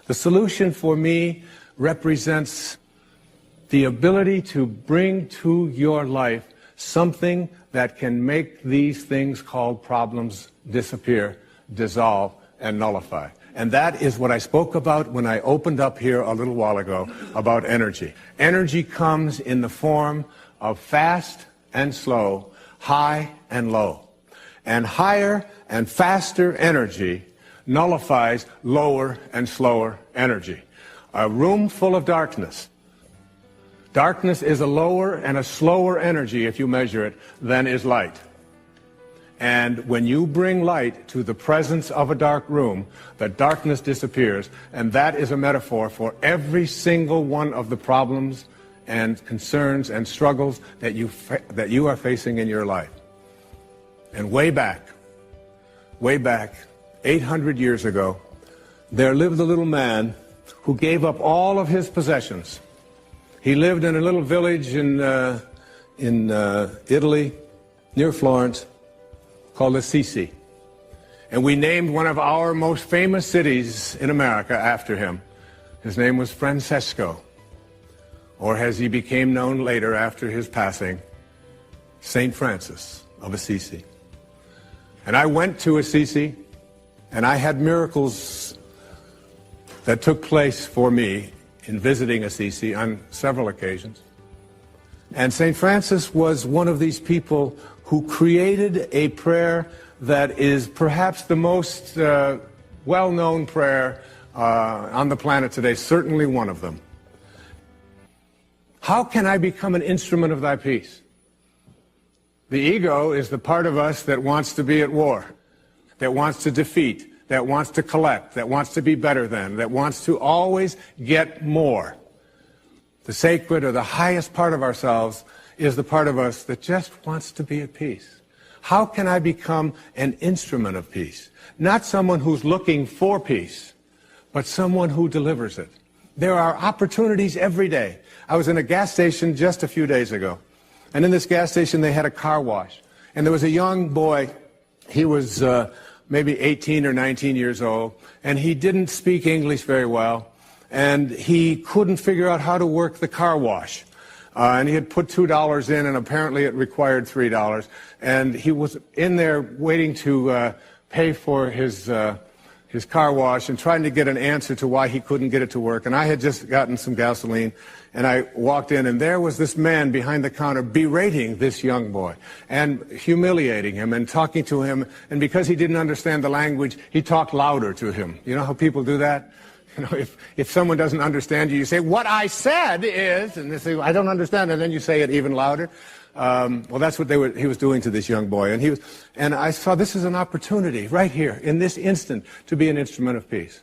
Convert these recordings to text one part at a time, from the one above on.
The solution for me represents the ability to bring to your life something that can make these things called problems disappear, dissolve, and nullify. And that is what I spoke about when I opened up here a little while ago about energy. Energy comes in the form of fast and slow, high and low. And higher and faster energy nullifies lower and slower energy. A room full of darkness. Darkness is a lower and a slower energy, if you measure it, than is light. And when you bring light to the presence of a dark room, the darkness disappears. And that is a metaphor for every single one of the problems and concerns and struggles that you are facing in your life. And way back, 800 years ago, there lived a little man who gave up all of his possessions. He lived in a little village in Italy, near Florence, called Assisi. And we named one of our most famous cities in America after him. His name was Francesco, or as he became known later after his passing, St. Francis of Assisi. And I went to Assisi, and I had miracles that took place for me in visiting Assisi on several occasions. And St. Francis was one of these people who created a prayer that is perhaps the most well-known prayer on the planet today, certainly one of them. How can I become an instrument of thy peace? The ego is the part of us that wants to be at war, that wants to defeat, that wants to collect, that wants to be better than, that wants to always get more. The sacred, or the highest part of ourselves, is the part of us that just wants to be at peace. How can I become an instrument of peace? Not someone who's looking for peace, but someone who delivers it. There are opportunities every day. I was in a gas station just a few days ago, and in this gas station they had a car wash. And there was a young boy, he was maybe 18 or 19 years old, and he didn't speak English very well, and he couldn't figure out how to work the car wash. And he had put $2 in, and apparently it required $3. And he was in there waiting to pay for his car wash and trying to get an answer to why he couldn't get it to work. And I had just gotten some gasoline, and I walked in, and there was this man behind the counter berating this young boy and humiliating him and talking to him. And because he didn't understand the language, he talked louder to him. You know how people do that? You know, if someone doesn't understand you, you say, "What I said is," and they say, "I don't understand," and then you say it even louder. Well, that's what he was doing to this young boy. And I saw this as an opportunity right here, in this instant, to be an instrument of peace.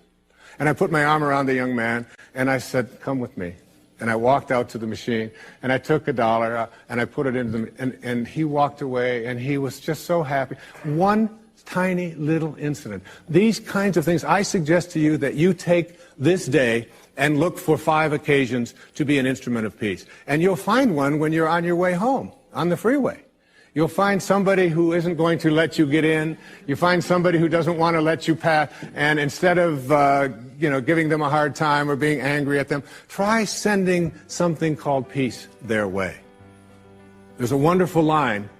And I put my arm around the young man, and I said, "Come with me." And I walked out to the machine, and I took $1, and I put it in and he walked away, and he was just so happy. One tiny little incident. These kinds of things, I suggest to you that you take this day and look for 5 occasions to be an instrument of peace. And you'll find one when you're on your way home, on the freeway. You'll find somebody who isn't going to let you get in. You find somebody who doesn't want to let you pass. And instead of giving them a hard time or being angry at them, try sending something called peace their way. There's a wonderful line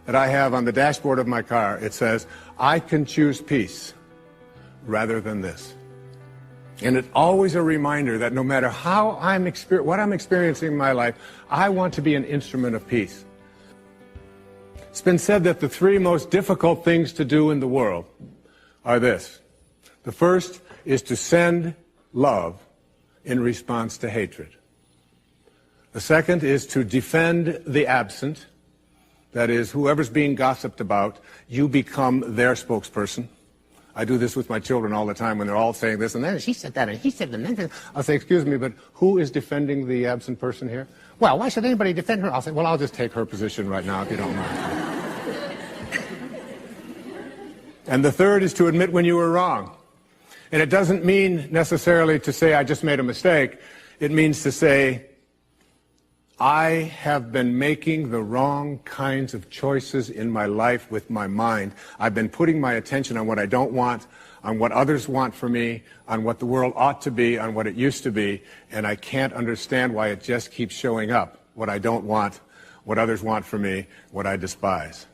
that I have on the dashboard of my car. It says, "I can choose peace rather than this." And it's always a reminder that no matter what I'm experiencing in my life, I want to be an instrument of peace. It's been said that the 3 most difficult things to do in the world are this. The first is to send love in response to hatred. The second is to defend the absent. That is, whoever's being gossiped about, you become their spokesperson. I do this with my children all the time when they're all saying this and that. She said that, and he said that. I'll say, "Excuse me, but who is defending the absent person here?" "Well, why should anybody defend her?" I'll say, "Well, I'll just take her position right now, if you don't mind." And the third is to admit when you were wrong. And it doesn't mean necessarily to say, "I just made a mistake." It means to say, "I have been making the wrong kinds of choices in my life with my mind. I've been putting my attention on what I don't want. on what others want for me, on what the world ought to be, on what it used to be, and I can't understand why it just keeps showing up, what I don't want, what others want for me, what I despise.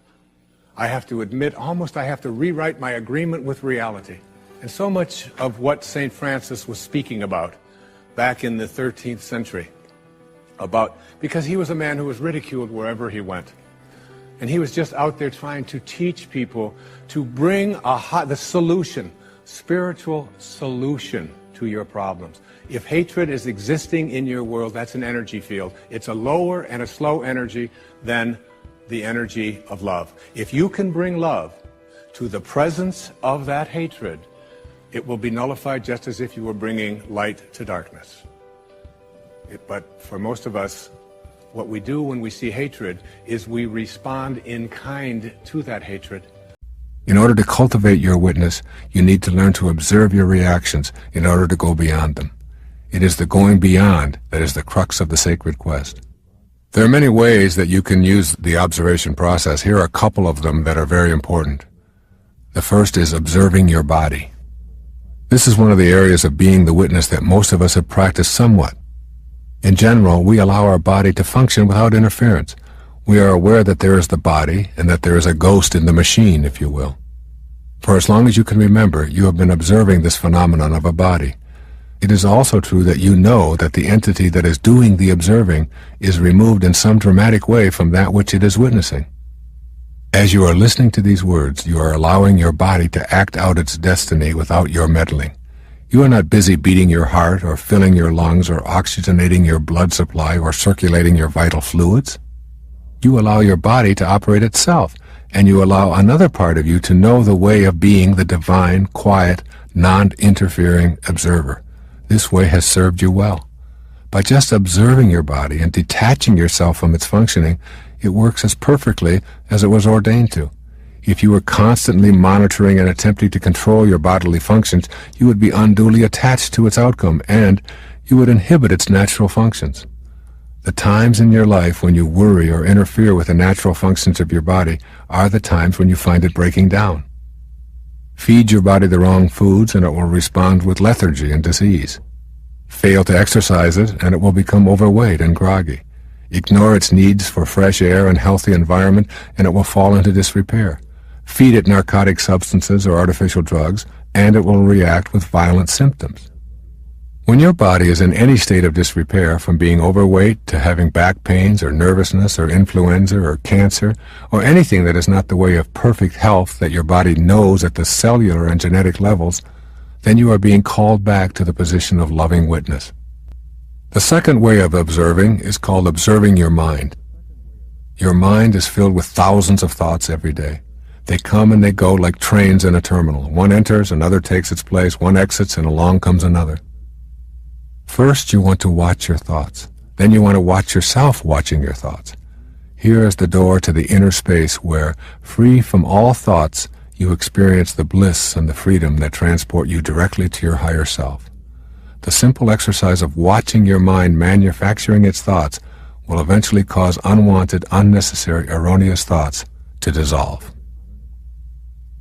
I have to admit, almost I have to rewrite my agreement with reality. And so much of what St. Francis was speaking about back in the 13th century, because he was a man who was ridiculed wherever he went. And he was just out there trying to teach people to bring the solution, spiritual solution to your problems. If hatred is existing in your world, that's an energy field. It's a lower and a slow energy than the energy of love. If you can bring love to the presence of that hatred, it will be nullified just as if you were bringing light to darkness. But for most of us, what we do when we see hatred is we respond in kind to that hatred. In order to cultivate your witness, you need to learn to observe your reactions in order to go beyond them. It is the going beyond that is the crux of the sacred quest. There are many ways that you can use the observation process. Here are a couple of them that are very important. The first is observing your body. This is one of the areas of being the witness that most of us have practiced somewhat. In general, we allow our body to function without interference. We are aware that there is the body and that there is a ghost in the machine, if you will. For as long as you can remember, you have been observing this phenomenon of a body. It is also true that you know that the entity that is doing the observing is removed in some dramatic way from that which it is witnessing. As you are listening to these words, you are allowing your body to act out its destiny without your meddling. You are not busy beating your heart or filling your lungs or oxygenating your blood supply or circulating your vital fluids. You allow your body to operate itself, and you allow another part of you to know the way of being the divine, quiet, non-interfering observer. This way has served you well. By just observing your body and detaching yourself from its functioning, it works as perfectly as it was ordained to. If you were constantly monitoring and attempting to control your bodily functions, you would be unduly attached to its outcome, and you would inhibit its natural functions. The times in your life when you worry or interfere with the natural functions of your body are the times when you find it breaking down. Feed your body the wrong foods and it will respond with lethargy and disease. Fail to exercise it and it will become overweight and groggy. Ignore its needs for fresh air and healthy environment and it will fall into disrepair. Feed it narcotic substances or artificial drugs, and it will react with violent symptoms. When your body is in any state of disrepair, from being overweight to having back pains or nervousness or influenza or cancer, or anything that is not the way of perfect health that your body knows at the cellular and genetic levels, then you are being called back to the position of loving witness. The second way of observing is called observing your mind. Your mind is filled with thousands of thoughts every day. They come and they go like trains in a terminal. One enters, another takes its place, one exits, and along comes another. First, you want to watch your thoughts. Then you want to watch yourself watching your thoughts. Here is the door to the inner space where, free from all thoughts, you experience the bliss and the freedom that transport you directly to your higher self. The simple exercise of watching your mind manufacturing its thoughts will eventually cause unwanted, unnecessary, erroneous thoughts to dissolve.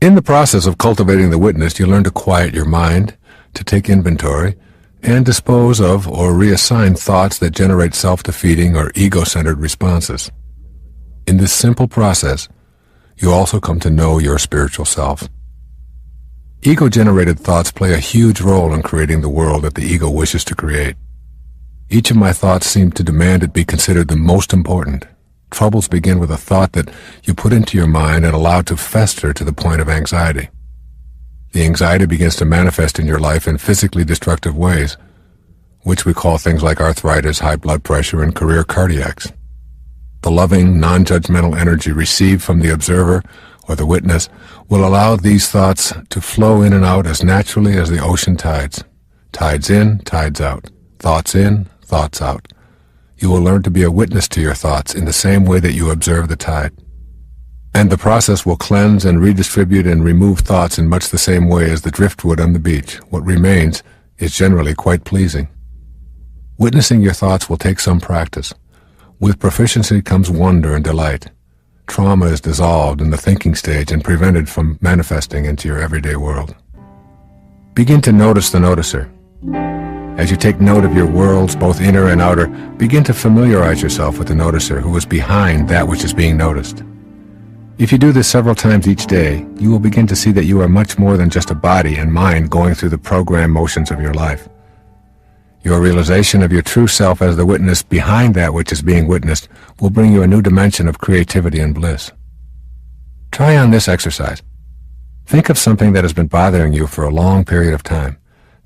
In the process of cultivating the witness, you learn to quiet your mind, to take inventory, and dispose of or reassign thoughts that generate self-defeating or ego-centered responses. In this simple process, you also come to know your spiritual self. Ego-generated thoughts play a huge role in creating the world that the ego wishes to create. Each of my thoughts seem to demand it be considered the most important. Troubles begin with a thought that you put into your mind and allow to fester to the point of anxiety. The anxiety begins to manifest in your life in physically destructive ways, which we call things like arthritis, high blood pressure, and career cardiacs. The loving, non-judgmental energy received from the observer or the witness will allow these thoughts to flow in and out as naturally as the ocean tides. Tides in, tides out. Thoughts in, thoughts out. You will learn to be a witness to your thoughts in the same way that you observe the tide. And the process will cleanse and redistribute and remove thoughts in much the same way as the driftwood on the beach. What remains is generally quite pleasing. Witnessing your thoughts will take some practice. With proficiency comes wonder and delight. Trauma is dissolved in the thinking stage and prevented from manifesting into your everyday world. Begin to notice the noticer. As you take note of your worlds, both inner and outer, begin to familiarize yourself with the noticer who is behind that which is being noticed. If you do this several times each day, you will begin to see that you are much more than just a body and mind going through the program motions of your life. Your realization of your true self as the witness behind that which is being witnessed will bring you a new dimension of creativity and bliss. Try on this exercise. Think of something that has been bothering you for a long period of time.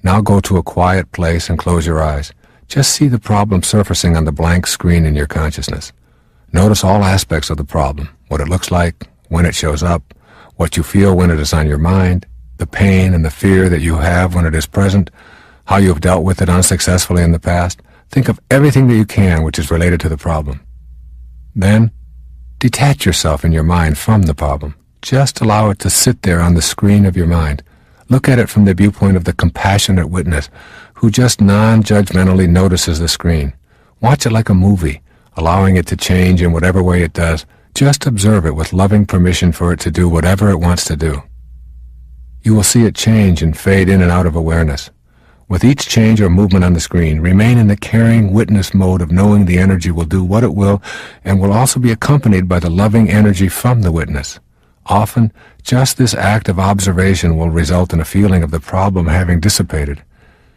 Now go to a quiet place and close your eyes. Just see the problem surfacing on the blank screen in your consciousness. Notice all aspects of the problem, what it looks like, when it shows up, what you feel when it is on your mind, the pain and the fear that you have when it is present, how you have dealt with it unsuccessfully in the past. Think of everything that you can which is related to the problem. Then, detach yourself in your mind from the problem. Just allow it to sit there on the screen of your mind. Look at it from the viewpoint of the compassionate witness who just non-judgmentally notices the screen. Watch it like a movie, allowing it to change in whatever way it does. Just observe it with loving permission for it to do whatever it wants to do. You will see it change and fade in and out of awareness. With each change or movement on the screen, remain in the caring witness mode of knowing the energy will do what it will and will also be accompanied by the loving energy from the witness. Often, just this act of observation will result in a feeling of the problem having dissipated.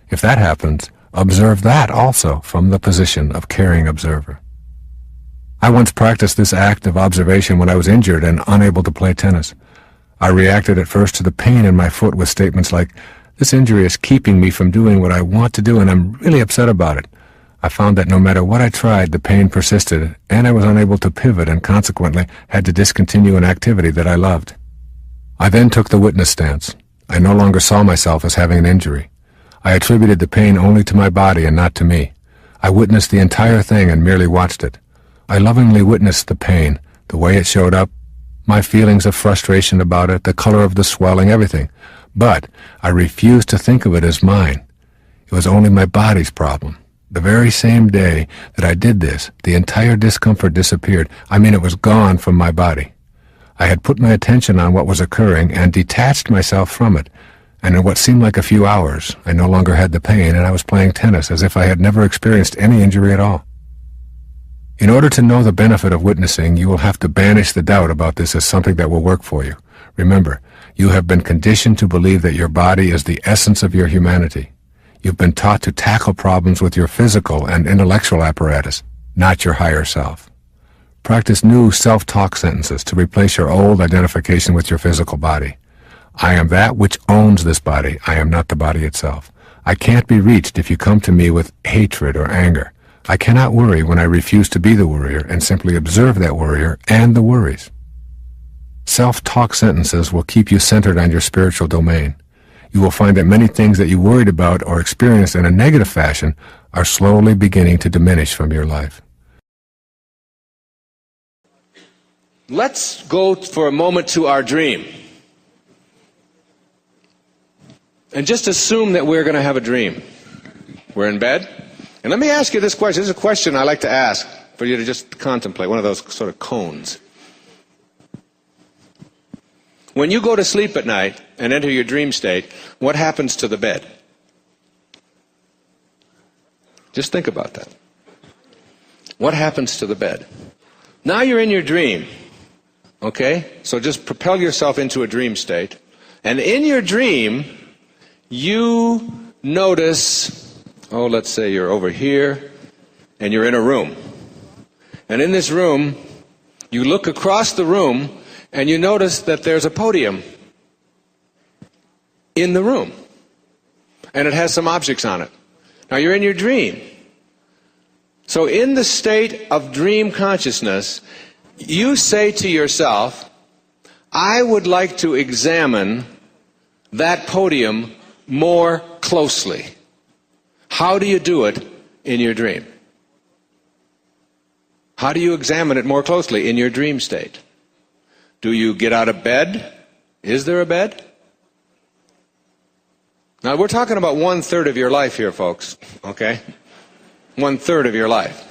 If that happens, observe that also from the position of caring observer. I once practiced this act of observation when I was injured and unable to play tennis. I reacted at first to the pain in my foot with statements like, "This injury is keeping me from doing what I want to do and I'm really upset about it." I found that no matter what I tried, the pain persisted, and I was unable to pivot and consequently had to discontinue an activity that I loved. I then took the witness stance. I no longer saw myself as having an injury. I attributed the pain only to my body and not to me. I witnessed the entire thing and merely watched it. I lovingly witnessed the pain, the way it showed up, my feelings of frustration about it, the color of the swelling, everything. But I refused to think of it as mine. It was only my body's problem. The very same day that I did this, the entire discomfort disappeared. I mean, it was gone from my body. I had put my attention on what was occurring and detached myself from it, and in what seemed like a few hours, I no longer had the pain and I was playing tennis as if I had never experienced any injury at all. In order to know the benefit of witnessing, you will have to banish the doubt about this as something that will work for you. Remember, you have been conditioned to believe that your body is the essence of your humanity. You've been taught to tackle problems with your physical and intellectual apparatus, not your higher self. Practice new self-talk sentences to replace your old identification with your physical body. I am that which owns this body. I am not the body itself. I can't be reached if you come to me with hatred or anger. I cannot worry when I refuse to be the worrier and simply observe that worrier and the worries. Self-talk sentences will keep you centered on your spiritual domain. You will find that many things that you worried about or experienced in a negative fashion are slowly beginning to diminish from your life. Let's go for a moment to our dream. And just assume that we're going to have a dream. We're in bed. And let me ask you this question. This is a question I like to ask for you to just contemplate, one of those sort of cones. When you go to sleep at night and enter your dream state, what happens to the bed? Just think about that. What happens to the bed? Now you're in your dream, okay? So just propel yourself into a dream state. And in your dream, you notice, let's say you're over here and you're in a room. And in this room, you look across the room and you notice that there's a podium in the room. And it has some objects on it. Now you're in your dream. So in the state of dream consciousness, you say to yourself, I would like to examine that podium more closely. How do you do it in your dream? How do you examine it more closely in your dream state? Do you get out of bed? Is there a bed? Now, we're talking about 1/3 of your life here, folks, okay? 1/3 of your life.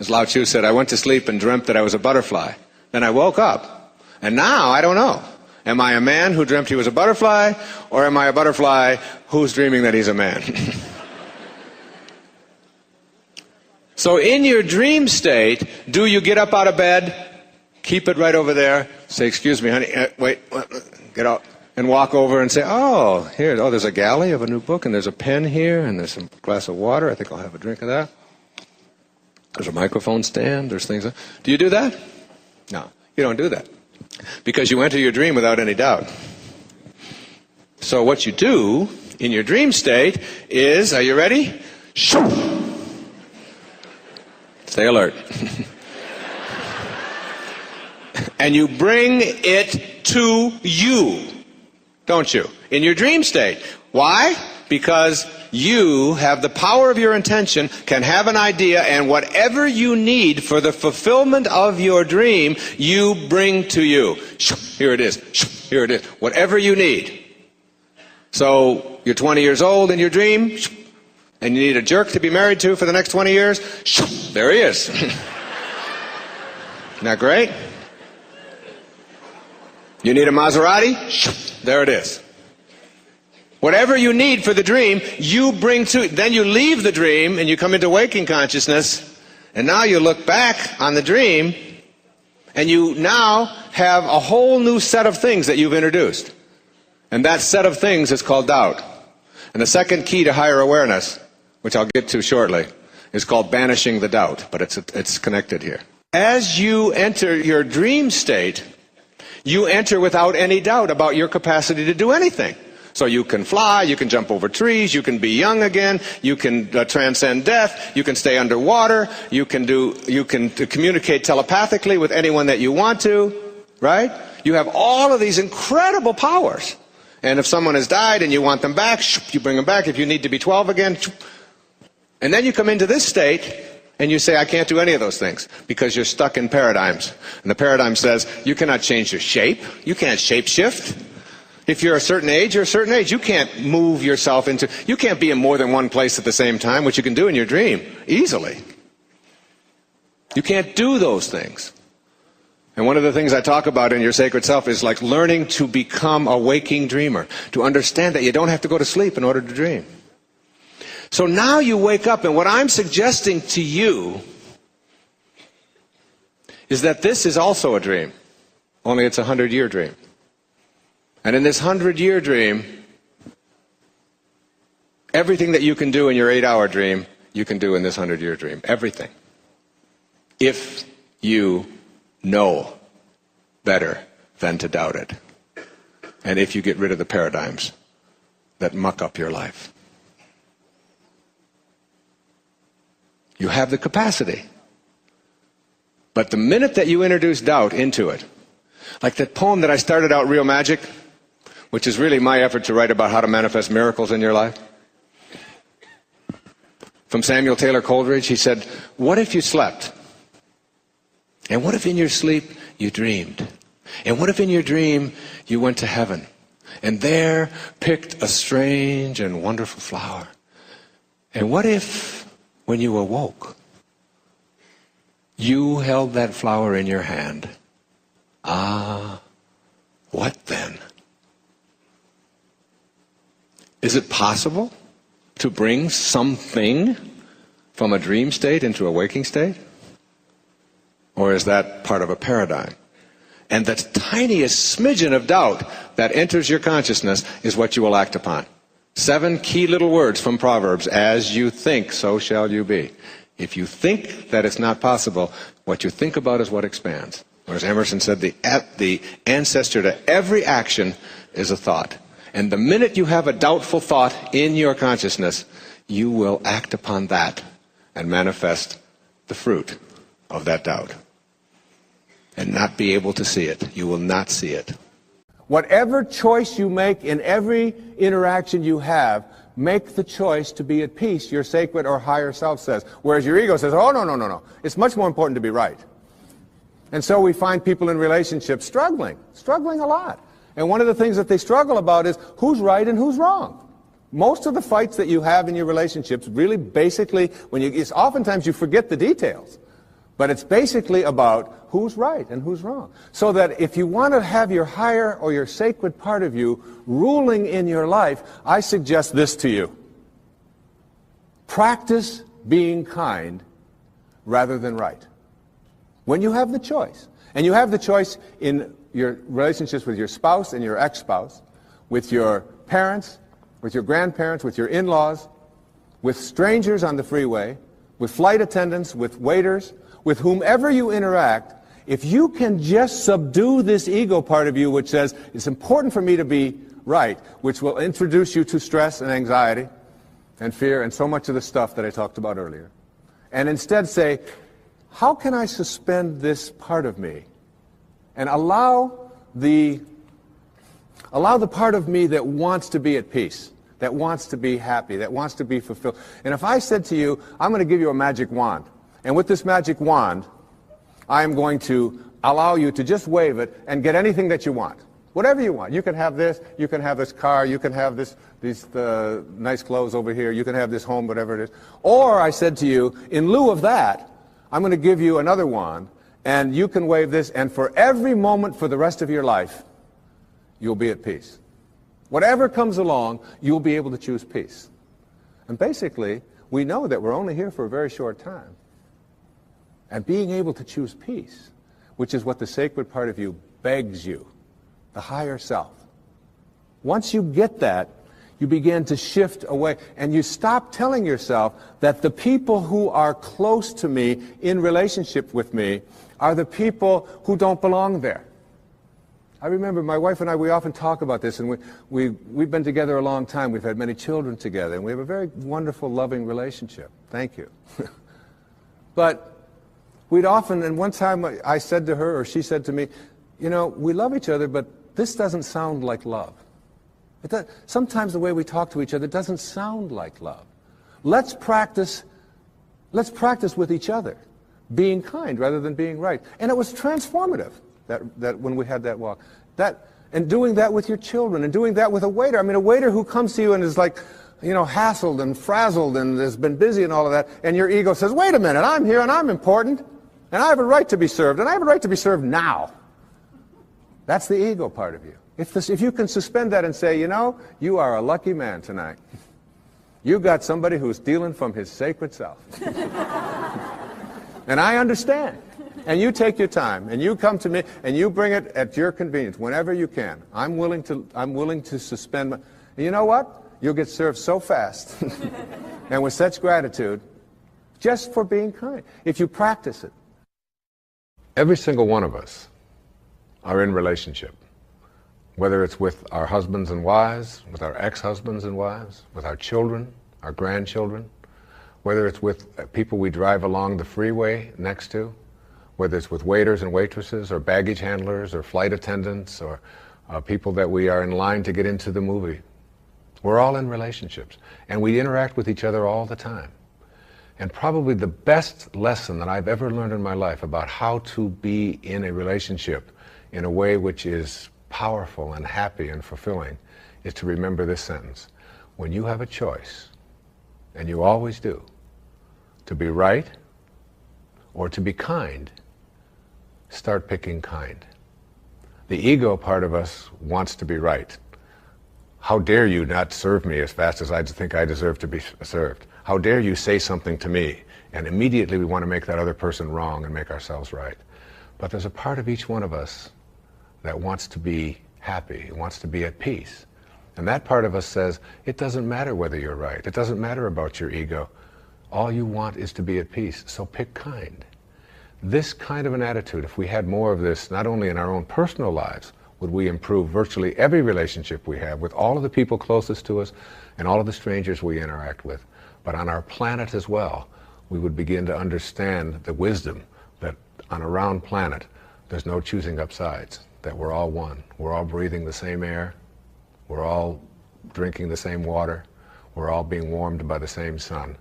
As Lao Tzu said, I went to sleep and dreamt that I was a butterfly. Then I woke up, and now I don't know. Am I a man who dreamt he was a butterfly, or am I a butterfly who's dreaming that he's a man? So in your dream state, do you get up out of bed, keep it right over there, say, excuse me, honey, wait, get out, and walk over and say, oh, here, oh, there's a galley of a new book, and there's a pen here, and there's a glass of water, I think I'll have a drink of that. There's a microphone stand, there's things. Do you do that? No, you don't do that. Because you enter your dream without any doubt. So what you do in your dream state is, are you ready? Shoo! Stay alert. And you bring it to you, don't you? In your dream state. Why? Because you have the power of your intention, can have an idea, and whatever you need for the fulfillment of your dream, you bring to you. Here it is. Here it is. Whatever you need. So you're 20 years old in your dream, and you need a jerk to be married to for the next 20 years. There he is. Isn't that great? You need a Maserati? There it is. Whatever you need for the dream, you bring to it. Then you leave the dream and you come into waking consciousness, and now you look back on the dream, and you now have a whole new set of things that you've introduced. And that set of things is called doubt. And the second key to higher awareness, which I'll get to shortly, is called banishing the doubt, but it's connected here. As you enter your dream state, you enter without any doubt about your capacity to do anything. So you can fly, you can jump over trees, you can be young again, you can transcend death, you can stay underwater, you can communicate telepathically with anyone that you want to, right? You have all of these incredible powers. And if someone has died and you want them back, you bring them back. If you need to be 12 again, and then you come into this state and you say, I can't do any of those things because you're stuck in paradigms. And the paradigm says, you cannot change your shape, you can't shape shift. If you're a certain age, you're a certain age. You can't move yourself into, you can't be in more than one place at the same time, which you can do in your dream, easily. You can't do those things. And one of the things I talk about in Your Sacred Self is like learning to become a waking dreamer, to understand that you don't have to go to sleep in order to dream. So now you wake up, and what I'm suggesting to you is that this is also a dream, only it's a 100-year dream. And in this 100-year dream, everything that you can do in your 8-hour dream, you can do in this 100-year dream. Everything. If you know better than to doubt it. And if you get rid of the paradigms that muck up your life. You have the capacity. But the minute that you introduce doubt into it, like that poem that I started out, Real Magic, which is really my effort to write about how to manifest miracles in your life. From Samuel Taylor Coleridge, he said, what if you slept? And what if in your sleep you dreamed? And what if in your dream you went to heaven and there picked a strange and wonderful flower? And what if when you awoke, you held that flower in your hand? Ah, what then? Is it possible to bring something from a dream state into a waking state? Or is that part of a paradigm? And the tiniest smidgen of doubt that enters your consciousness is what you will act upon. 7 key little words from Proverbs. As you think, so shall you be. If you think that it's not possible, what you think about is what expands. Or as Emerson said, the ancestor to every action is a thought. And the minute you have a doubtful thought in your consciousness, you will act upon that and manifest the fruit of that doubt. And not be able to see it. You will not see it. Whatever choice you make in every interaction you have, make the choice to be at peace, your sacred or higher self says. Whereas your ego says, oh, no. It's much more important to be right. And so we find people in relationships struggling a lot. And one of the things that they struggle about is who's right and who's wrong. Most of the fights that you have in your relationships really basically, oftentimes you forget the details. But it's basically about who's right and who's wrong. So that if you want to have your higher or your sacred part of you ruling in your life, I suggest this to you. Practice being kind rather than right. When you have the choice, and you have the choice in your relationships with your spouse and your ex-spouse, with your parents, with your grandparents, with your in-laws, with strangers on the freeway, with flight attendants, with waiters, with whomever you interact, if you can just subdue this ego part of you which says, it's important for me to be right, which will introduce you to stress and anxiety and fear and so much of the stuff that I talked about earlier, and instead say, how can I suspend this part of me and allow the part of me that wants to be at peace, that wants to be happy, that wants to be fulfilled. And if I said to you, I'm going to give you a magic wand, and with this magic wand, I am going to allow you to just wave it and get anything that you want. Whatever you want. You can have this, you can have this car, you can have these nice clothes over here, you can have this home, whatever it is. Or I said to you, in lieu of that, I'm going to give you another wand, and you can wave this, and for every moment for the rest of your life, you'll be at peace. Whatever comes along, you'll be able to choose peace. And basically, we know that we're only here for a very short time. And being able to choose peace, which is what the sacred part of you begs you, the higher self. Once you get that, you begin to shift away, and you stop telling yourself that the people who are close to me, in relationship with me, are the people who don't belong there. I remember my wife and I, we often talk about this, and we've been together a long time. We've had many children together, and we have a very wonderful, loving relationship. Thank you. But we'd often, and one time I said to her, or she said to me, you know, we love each other, but this doesn't sound like love. Sometimes the way we talk to each other doesn't sound like love. Let's practice with each other, being kind rather than being right. And it was transformative that when we had that walk. And doing that with your children, and doing that with a waiter. I mean, a waiter who comes to you and is like, you know, hassled and frazzled and has been busy and all of that, and your ego says, wait a minute, I'm here and I'm important, and I have a right to be served, and I have a right to be served now. That's the ego part of you. If you can suspend that and say, you know, you are a lucky man tonight. You got somebody who's dealing from his sacred self. And I understand. And you take your time, and you come to me, and you bring it at your convenience, whenever you can. I'm willing to suspend and you know what? You'll get served so fast and with such gratitude just for being kind, if you practice it. Every single one of us are in relationship, whether it's with our husbands and wives, with our ex-husbands and wives, with our children, our grandchildren, whether it's with people we drive along the freeway next to, whether it's with waiters and waitresses or baggage handlers or flight attendants or people that we are in line to get into the movie. We're all in relationships, and we interact with each other all the time. And probably the best lesson that I've ever learned in my life about how to be in a relationship in a way which is powerful and happy and fulfilling is to remember this sentence. When you have a choice, and you always do, to be right or to be kind, start picking kind. The ego part of us wants to be right. How dare you not serve me as fast as I think I deserve to be served? How dare you say something to me? And immediately we want to make that other person wrong and make ourselves right. But there's a part of each one of us that wants to be happy, wants to be at peace. And that part of us says, it doesn't matter whether you're right. It doesn't matter about your ego. All you want is to be at peace, so pick kind. This kind of an attitude, if we had more of this, not only in our own personal lives, would we improve virtually every relationship we have with all of the people closest to us and all of the strangers we interact with. But on our planet as well, we would begin to understand the wisdom that on a round planet, there's no choosing up sides, that we're all one. We're all breathing the same air. We're all drinking the same water. We're all being warmed by the same sun.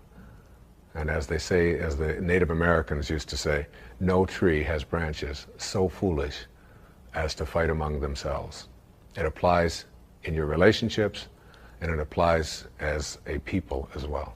And as they say, as the Native Americans used to say, no tree has branches so foolish as to fight among themselves. It applies in your relationships, and it applies as a people as well.